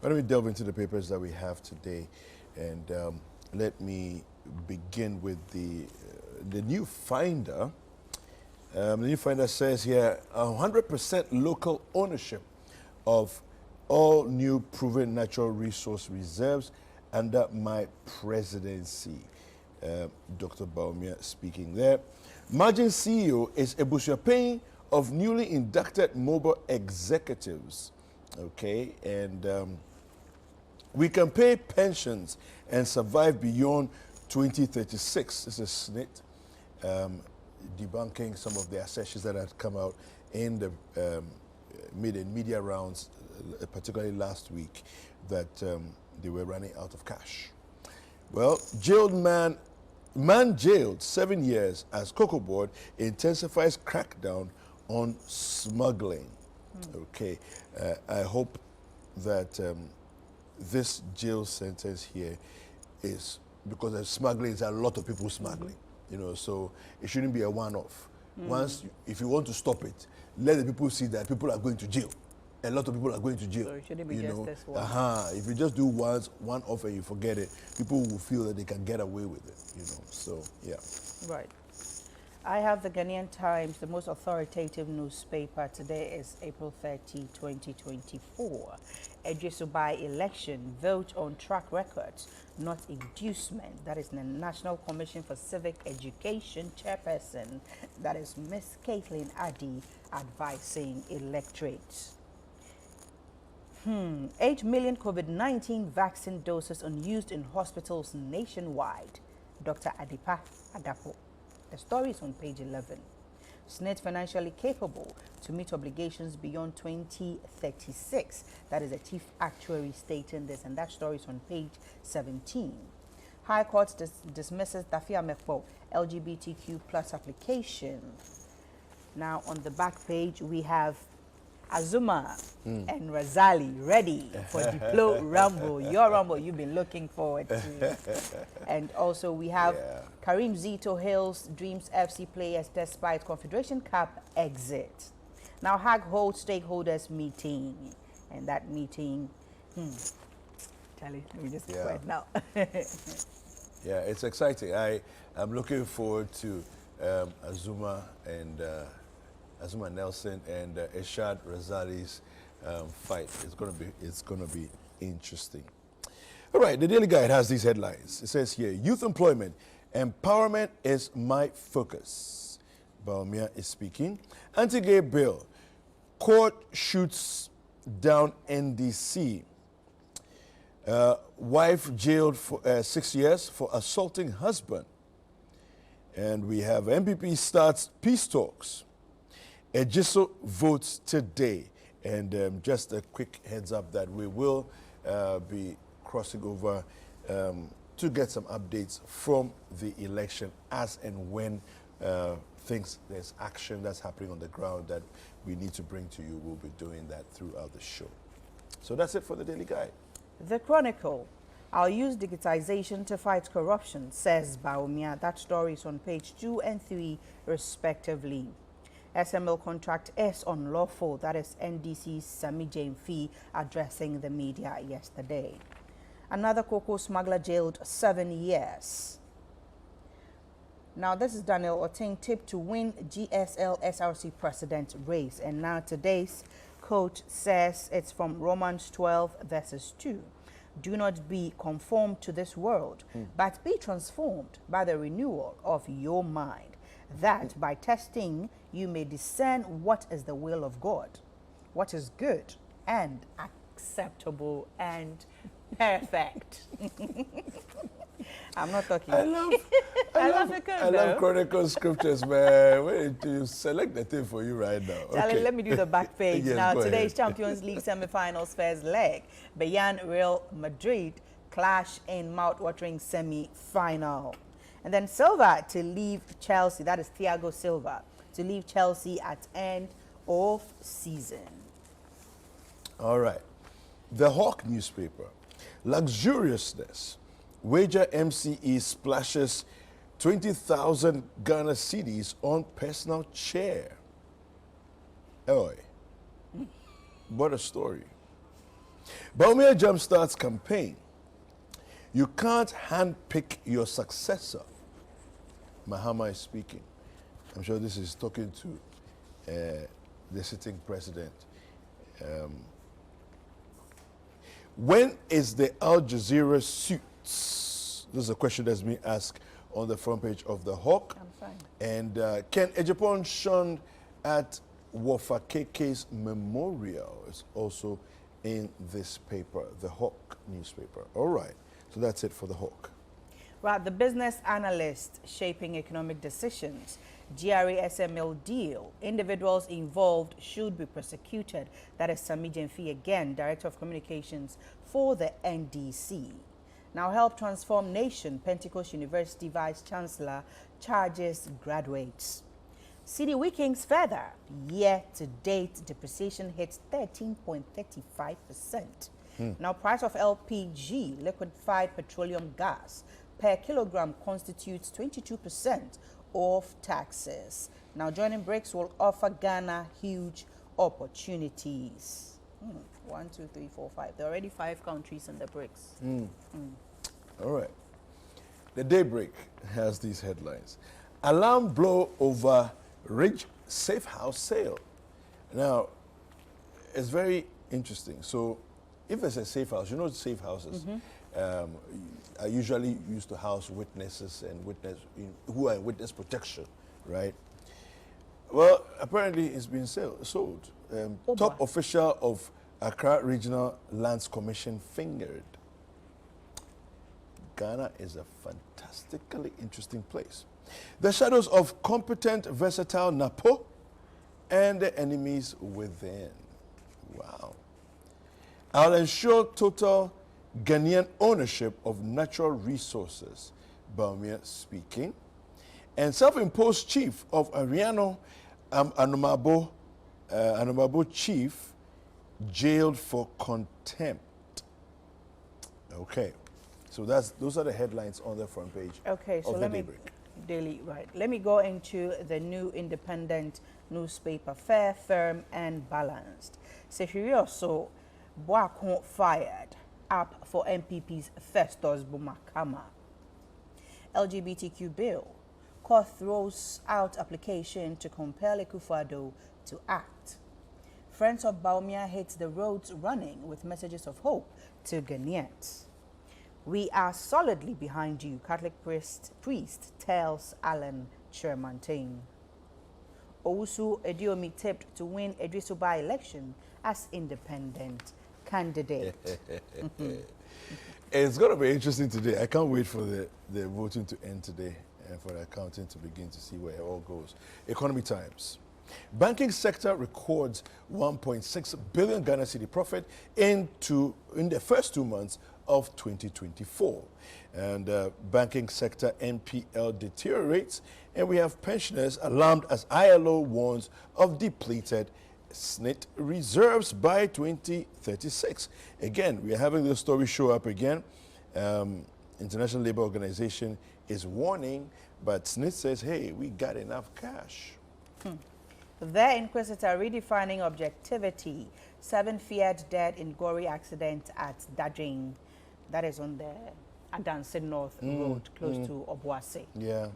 Why don't we delve into the papers that we have today, and let me begin with the new finder. The new finder says here 100% local ownership of all new proven natural resource reserves under my presidency. Dr. Baumia speaking there. Margin CEO is Ebusuapeng of newly inducted mobile executives. Okay, and we can pay pensions and survive beyond 2036. This is SNIT debunking some of the assertions that had come out in the media rounds, particularly last week, that they were running out of cash. Well, jailed man jailed 7 years as Cocoa Board intensifies crackdown on smuggling. Okay, I hope that this jail sentence here is because of smuggling. Is a lot of people smuggling, you know, so it shouldn't be a one-off. Once, if you want to stop it, let the people see that people are going to jail. A lot of people are going to jail. So it shouldn't be just this one. If you just do one off and you forget it, people will feel that they can get away with it, you know. So yeah. Right. I have the Ghanaian Times, the most authoritative newspaper. Today is April 30, 2024. Ejesubai election, vote on track records, not inducement. That is the National Commission for Civic Education chairperson. That is Miss Caitlin Addy advising electorates. 8 million COVID-19 vaccine doses unused in hospitals nationwide. Dr. Adipa Adapo. The story is on page 11. SNIT financially capable to meet obligations beyond 2036. That is a chief actuary stating this, and that story is on page 17. High Court dismisses Dafia Mekpo LGBTQ plus application. Now on the back page we have Azuma and Razali ready for Diplo Rumble, your Rumble you've been looking forward to. And also we have Karim Zito hails Dreams FC players despite Confederation Cup exit. Now HAG holds stakeholders meeting, and that meeting, Charlie, let me just quiet now. Yeah, it's exciting. I'm looking forward to Azuma and Azuma Nelson and Eshad Razali's fight. It's gonna be interesting. All right, the Daily Guide has these headlines. It says here, youth employment, empowerment is my focus. Baumia is speaking. Anti-gay bill, court shoots down NDC. Wife jailed for 6 years for assaulting husband. And we have MPP starts peace talks. Ejiso votes today. And just a quick heads up that we will be crossing over to get some updates from the election as and when there's action that's happening on the ground that we need to bring to you. We'll be doing that throughout the show. So that's it for the Daily Guide. The Chronicle. I'll use digitization to fight corruption, says Baumia. That story is on page 2 and 3, respectively. SML contract is unlawful. That is NDC's Sami Jane Fee addressing the media yesterday. Another cocoa smuggler jailed 7 years. Now, this is Daniel Oting tip to win GSL SRC president race. And now today's quote says it's from Romans 12 verses 2. Do not be conformed to this world, but be transformed by the renewal of your mind, that by testing you may discern what is the will of God, what is good and acceptable and perfect. I'm not talking. I love Chronicle scriptures, man. Wait to select the thing for you right now. Charlie, let me do the back page. Yes, now, today's ahead. Champions League semi-finals first leg. Bayern Real Madrid clash in mouth-watering semi-final. And then Silva to leave Chelsea, that is Thiago Silva, to leave Chelsea at end of season. All right. The Hawk newspaper. Luxuriousness. Wager MCE splashes 20,000 Ghana cedis on personal chair. Oi. What a story. Baumia Jumpstart's campaign. You can't handpick your successor. Mahama is speaking. I'm sure this is talking to the sitting president. When is the Al Jazeera suits? This is a question that's been asked on the front page of The Hawk. I'm fine. And Ken Ejapon shunned at Wafakeke's memorial is also in this paper, The Hawk newspaper. All right, so that's it for The Hawk. Right, the business analyst shaping economic decisions. GRA SML deal. Individuals involved should be prosecuted. That is Sami Jenfi again, Director of Communications for the NDC. Now, help transform nation. Pentecost University Vice Chancellor charges graduates. Citi weakens further. Year-to-date depreciation hits 13.35%. Now, price of LPG, liquefied petroleum gas, per kilogram constitutes 22% of taxes. Now, joining BRICS will offer Ghana huge opportunities. 1, 2, 3, 4, 5. There are already 5 countries in the BRICS. All right. The Daybreak has these headlines. Alarm blow over Ridge Safe House sale. Now, it's very interesting. So, if there's a safe house, you know safe houses are usually used to house witnesses and who are in witness protection, right? Well, apparently it's been sold. Top official of Accra Regional Lands Commission fingered. Ghana is a fantastically interesting place. The shadows of competent, versatile Napo and the enemies within. Wow. I'll ensure total Ghanaian ownership of natural resources, Baumia speaking. And self-imposed chief of Ariano Anomabo chief jailed for contempt. Okay. So those are the headlines on the front page. Okay, so let me Let me go into the new independent newspaper, Fair, Firm and Balanced. So Boakon fired up for MPP's Festus Bumakama. LGBTQ bill. Court throws out application to compel Akufo-Addo to act. Friends of Baumia hits the roads running with messages of hope to Ghanaians. We are solidly behind you, Catholic priest tells Alan Chermantain. Owusu Ediomi tipped to win Edrisu by-election as independent candidate. It's going to be interesting today. I can't wait for the voting to end today and for the accounting to begin to see where it all goes. Economy Times. Banking sector records 1.6 billion Ghana cedi profit in the first 2 months of 2024. And banking sector NPL deteriorates, and we have pensioners alarmed as ILO warns of depleted SNIT reserves by 2036. Again, we are having this story show up again. International Labour Organization is warning, but SNIT says, hey, we got enough cash. The Inquisitor redefining objectivity. 7 feared dead in gory accident at Dajing. That is on the Adanse North Road, close to Obuasi. Yeah.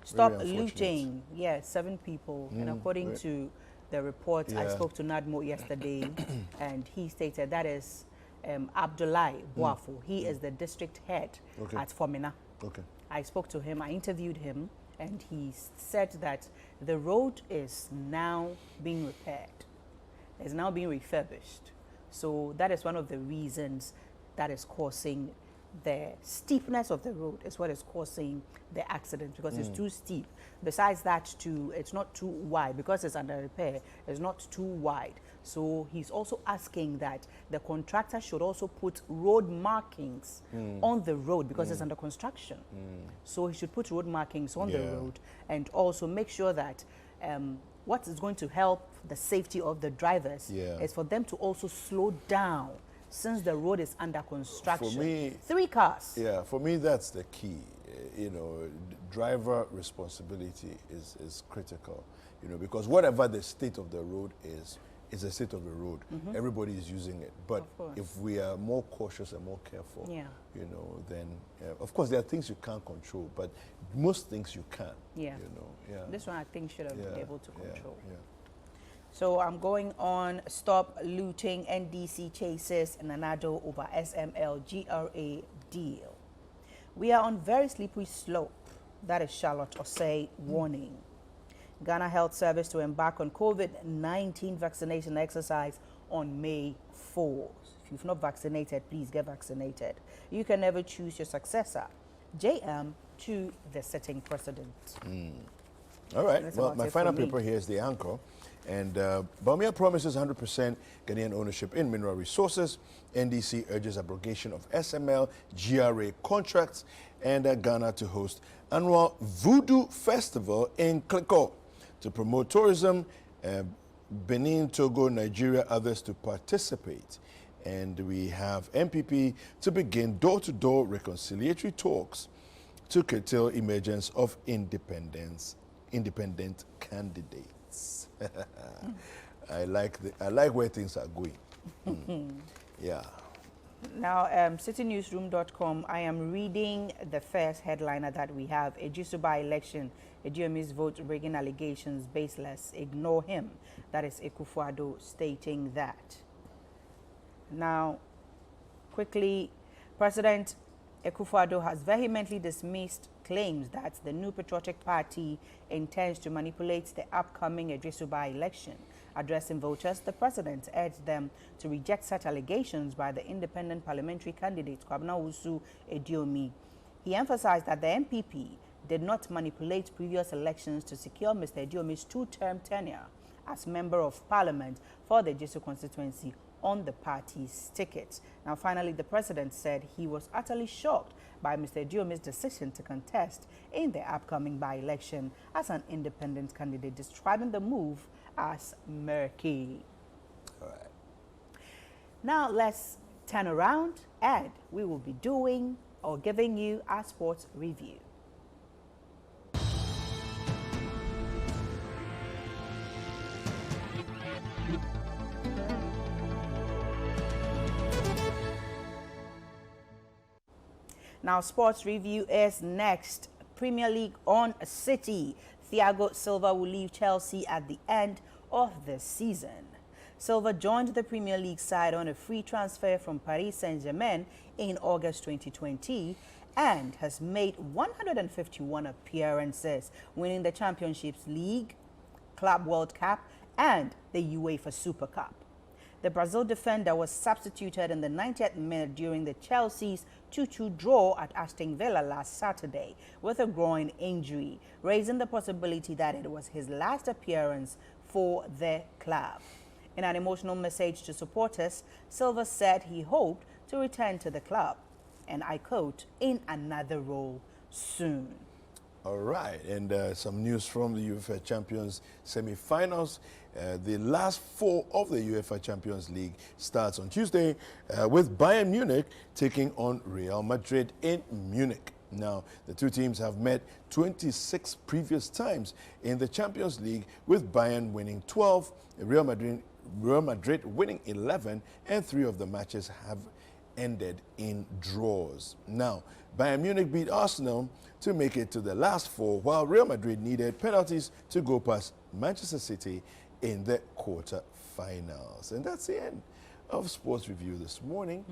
Stop looting. Yeah, 7 people. And according to the report, I spoke to Nadmo yesterday, and he stated that is Abdullahi Boafo. He is the district head at Fomina. Okay. I spoke to him, I interviewed him, and he said that the road is now being repaired. It's now being refurbished. So that is one of the reasons that is causing the steepness of the road is what is causing the accident, because it's too steep. Besides that, it's not too wide because it's under repair. It's not too wide. So he's also asking that the contractor should also put road markings on the road because it's under construction. So he should put road markings on the road, and also make sure that what is going to help the safety of the drivers is for them to also slow down, since the road is under construction. For me, 3 cars. Yeah, for me that's the key. Driver responsibility is critical. Because whatever the state of the road is, it's a state of the road. Everybody is using it. But if we are more cautious and more careful, you know, then of course there are things you can't control, but most things you can. You know, This one I think should have been able to control. So I'm going on stop looting. NDC chases Nanado over SML GRA deal. We are on very slippery slope. That is Charlotte Osei warning. Ghana Health Service to embark on COVID-19 vaccination exercise on May 4th. If you've not vaccinated, please get vaccinated. You can never choose your successor. JM to the sitting president. All right. Well, my final paper here is the anchor. And Bawumia promises 100% Ghanaian ownership in mineral resources. NDC urges abrogation of SML GRA contracts, and Ghana to host annual Voodoo Festival in Kliko to promote tourism. Benin, Togo, Nigeria, others to participate. And we have MPP to begin door-to-door reconciliatory talks to curtail emergence of independent candidates. I like where things are going. Yeah. Now, citynewsroom.com, I am reading the first headliner that we have. Ejisuba election, Ejiomi's vote rigging allegations baseless. Ignore him. That is Akufo-Addo stating that. Now, quickly, President Akufo-Addo has vehemently dismissed claims that the new patriotic party intends to manipulate the upcoming Ejisuba election. Addressing voters, the president urged them to reject such allegations by the independent parliamentary candidate Kwabena Usu Ediomi. He emphasized that the MPP did not manipulate previous elections to secure Mr. Ediomi's two-term tenure as member of parliament for the Jesu constituency on the party's ticket. Now, finally, the president said he was utterly shocked by Mr. Ediomi's decision to contest in the upcoming by-election as an independent candidate, describing the move as murky. All right. Now, let's turn around and we will be doing or giving you our sports review. Now, sports review is next. Premier League on Citi. Thiago Silva will leave Chelsea at the end of the season. Silva joined the Premier League side on a free transfer from Paris Saint-Germain in August 2020 and has made 151 appearances, winning the Champions League, Club World Cup, and the UEFA Super Cup. The Brazil defender was substituted in the 90th minute during the Chelsea's 2-2 draw at Aston Villa last Saturday with a groin injury, raising the possibility that it was his last appearance for the club. In an emotional message to supporters, Silva said he hoped to return to the club, and I quote, in another role soon. All right, and some news from the UEFA Champions semi-finals. The last four of the UEFA Champions League starts on Tuesday with Bayern Munich taking on Real Madrid in Munich. Now, the two teams have met 26 previous times in the Champions League, with Bayern winning 12, Real Madrid winning 11, and 3 of the matches have ended in draws. Now, Bayern Munich beat Arsenal to make it to the last 4, while Real Madrid needed penalties to go past Manchester City in the quarter-finals. And that's the end of Sports Review this morning.